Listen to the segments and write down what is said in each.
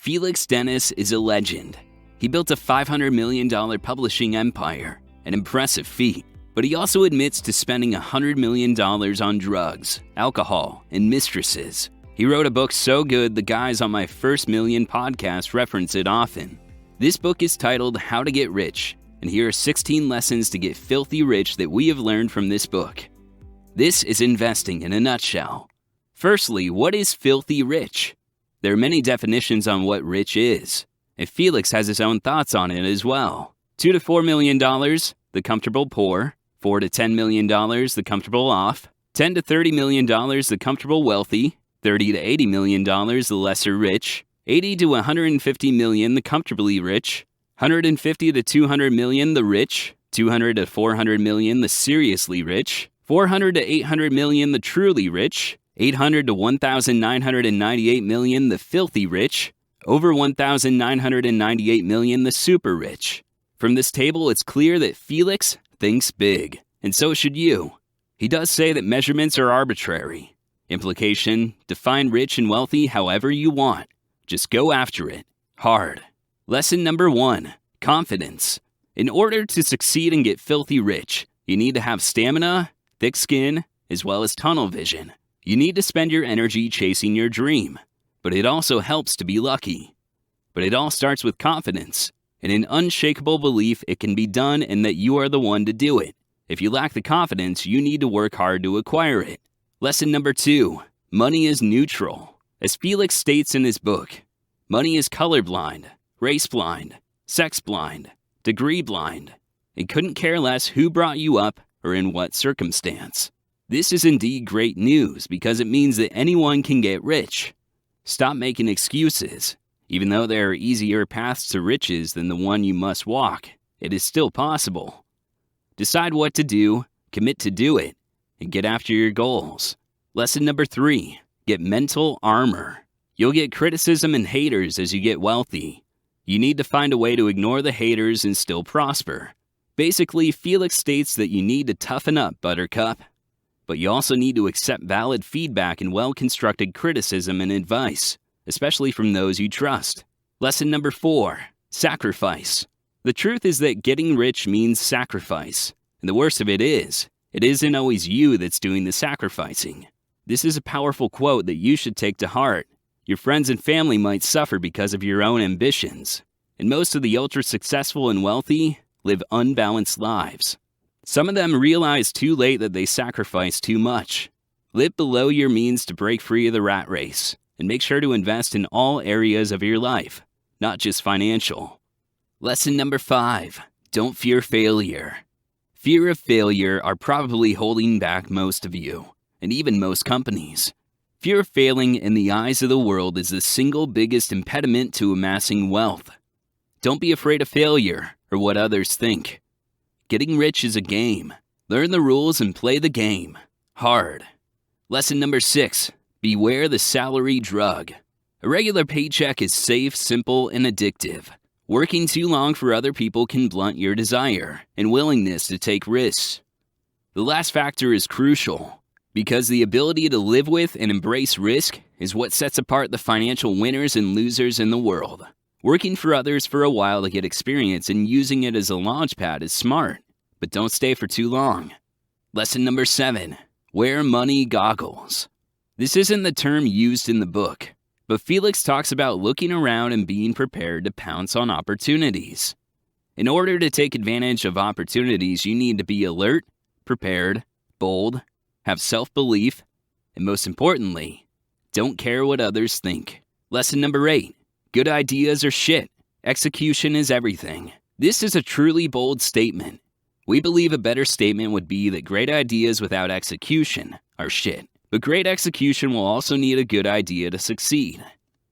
Felix Dennis is a legend. He built a $500 million publishing empire, an impressive feat, but he also admits to spending $100 million on drugs, alcohol, and mistresses. He wrote a book so good the guys on my First Million podcast reference it often. This book is titled How to Get Rich, and here are 16 lessons to get filthy rich that we have learned from this book. This is investing in a nutshell. Firstly, what is filthy rich? There are many definitions on what rich is, and Felix has his own thoughts on it as well. $2 to $4 million, the comfortable poor. $4 to $10 million, the comfortable off. $10 to $30 million, the comfortable wealthy. $30 to $80 million, the lesser rich. $80 to $150 million, the comfortably rich. $150 to $200 million, the rich. $200 to $400 million, the seriously rich. $400 to $800 million, the truly rich. $800 to $1,998 million, the filthy rich. Over $1,998 million, the super rich. From this table, it's clear that Felix thinks big, and so should you. He does say that measurements are arbitrary. Implication, define rich and wealthy however you want. Just go after it. Hard. Lesson number 1, confidence. In order to succeed and get filthy rich, you need to have stamina, thick skin, as well as tunnel vision. You need to spend your energy chasing your dream, but it also helps to be lucky. But it all starts with confidence and an unshakable belief it can be done and that you are the one to do it. If you lack the confidence, you need to work hard to acquire it. Lesson number 2, money is neutral. As Felix states in his book, money is colorblind, race blind, sex blind, degree blind. It couldn't care less who brought you up or in what circumstance. This is indeed great news because it means that anyone can get rich. Stop making excuses. Even though there are easier paths to riches than the one you must walk, it is still possible. Decide what to do, commit to do it, and get after your goals. Lesson number 3, get mental armor. You'll get criticism and haters as you get wealthy. You need to find a way to ignore the haters and still prosper. Basically, Felix states that you need to toughen up, Buttercup. But you also need to accept valid feedback and well-constructed criticism and advice, especially from those you trust. Lesson number 4, sacrifice. The truth is that getting rich means sacrifice. And the worst of it isn't always you that's doing the sacrificing. This is a powerful quote that you should take to heart. Your friends and family might suffer because of your own ambitions. And most of the ultra-successful and wealthy live unbalanced lives. Some of them realize too late that they sacrifice too much. Live below your means to break free of the rat race, and make sure to invest in all areas of your life, not just financial. Lesson number 5, don't fear failure. Fear of failure are probably holding back most of you, and even most companies. Fear of failing in the eyes of the world is the single biggest impediment to amassing wealth. Don't be afraid of failure or what others think. Getting rich is a game. Learn the rules and play the game. Hard. Lesson number 6. Beware the salary drug. A regular paycheck is safe, simple, and addictive. Working too long for other people can blunt your desire and willingness to take risks. The last factor is crucial, because the ability to live with and embrace risk is what sets apart the financial winners and losers in the world. Working for others for a while to get experience and using it as a launchpad is smart, but don't stay for too long. Lesson number 7. Wear money goggles. This isn't the term used in the book, but Felix talks about looking around and being prepared to pounce on opportunities. In order to take advantage of opportunities, you need to be alert, prepared, bold, have self-belief, and most importantly, don't care what others think. Lesson number 8. Good ideas are shit. Execution is everything. This is a truly bold statement. We believe a better statement would be that great ideas without execution are shit. But great execution will also need a good idea to succeed.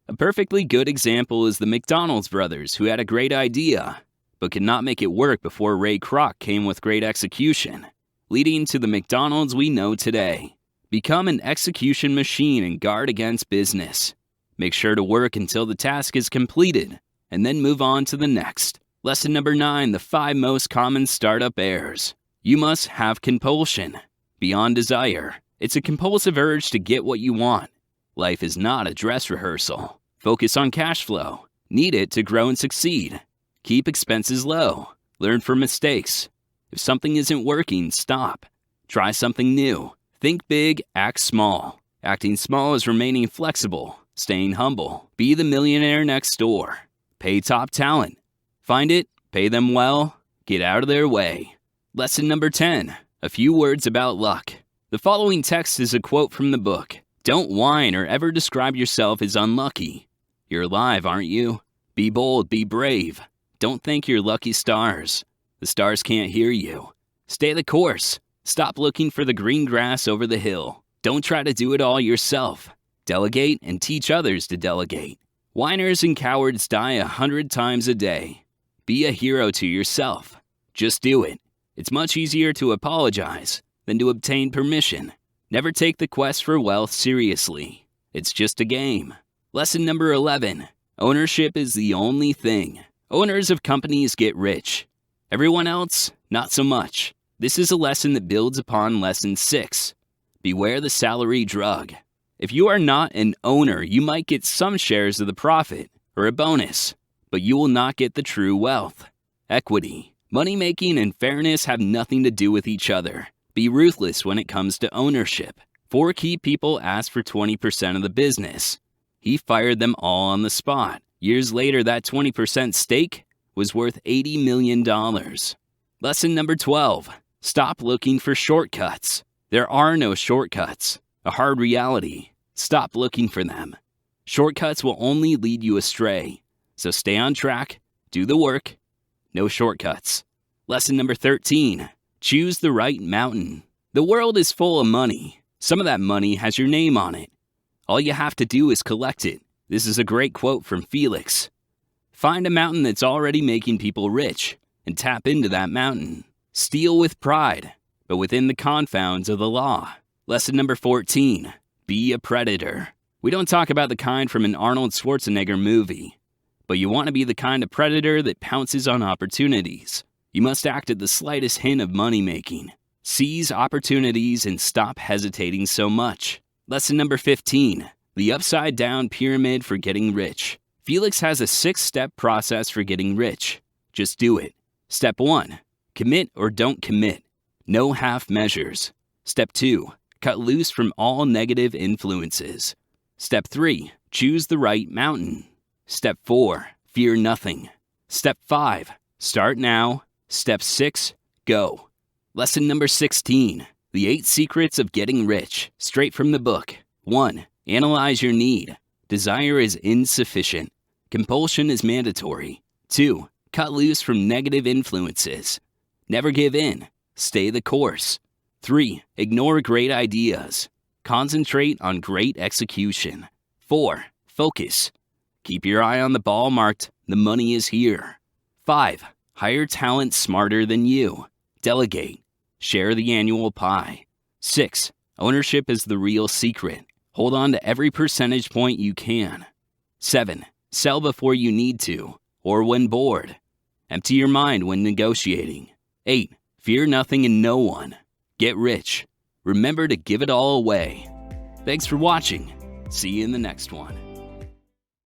A perfectly good example is the McDonald's brothers, who had a great idea, but could not make it work before Ray Kroc came with great execution, leading to the McDonald's we know today. Become an execution machine and guard against business. Make sure to work until the task is completed, and then move on to the next. Lesson number 9, the 5 most common startup errors. You must have compulsion. Beyond desire. It's a compulsive urge to get what you want. Life is not a dress rehearsal. Focus on cash flow. Need it to grow and succeed. Keep expenses low. Learn from mistakes. If something isn't working, stop. Try something new. Think big, act small. Acting small is remaining flexible, staying humble. Be the millionaire next door. Pay top talent. Find it, pay them well, get out of their way. Lesson number 10. A few words about luck. The following text is a quote from the book. Don't whine or ever describe yourself as unlucky. You're alive, aren't you? Be bold, be brave. Don't thank your lucky stars. The stars can't hear you. Stay the course. Stop looking for the green grass over the hill. Don't try to do it all yourself. Delegate and teach others to delegate. Whiners and cowards die 100 times a day. Be a hero to yourself. Just do it. It's much easier to apologize than to obtain permission. Never take the quest for wealth seriously. It's just a game. Lesson number 11. Ownership is the only thing. Owners of companies get rich. Everyone else, not so much. This is a lesson that builds upon lesson 6. Beware the salary drug. If you are not an owner, you might get some shares of the profit or a bonus, but you will not get the true wealth. Equity. Money-making and fairness have nothing to do with each other. Be ruthless when it comes to ownership. 4 key people asked for 20% of the business. He fired them all on the spot. Years later, that 20% stake was worth $80 million. Lesson number 12. Stop looking for shortcuts. There are no shortcuts. A hard reality. Stop looking for them. Shortcuts will only lead you astray. So stay on track, do the work. No shortcuts. Lesson number 13. Choose the right mountain. The world is full of money. Some of that money has your name on it. All you have to do is collect it. This is a great quote from Felix. Find a mountain that's already making people rich and tap into that mountain. Steal with pride, but within the confounds of the law. Lesson number 14. Be a predator. We don't talk about the kind from an Arnold Schwarzenegger movie, but you want to be the kind of predator that pounces on opportunities. You must act at the slightest hint of money-making. Seize opportunities and stop hesitating so much. Lesson number 15. The upside-down pyramid for getting rich. Felix has a 6-step process for getting rich. Just do it. Step 1. Commit or don't commit. No half measures. Step 2. Cut loose from all negative influences. Step 3. Choose the right mountain. Step 4. Fear nothing. Step 5. Start now. Step 6. Go. Lesson number 16. The 8 secrets of getting rich. Straight from the book. 1. Analyze your need. Desire is insufficient. Compulsion is mandatory. 2. Cut loose from negative influences. Never give in. Stay the course. 3. Ignore great ideas. Concentrate on great execution. 4. Focus. Keep your eye on the ball marked, the money is here. 5. Hire talent smarter than you. Delegate. Share the annual pie. 6. Ownership is the real secret. Hold on to every percentage point you can. 7. Sell before you need to, or when bored. Empty your mind when negotiating. 8. Fear nothing and no one. Get rich. Remember to give it all away. Thanks for watching. See you in the next one.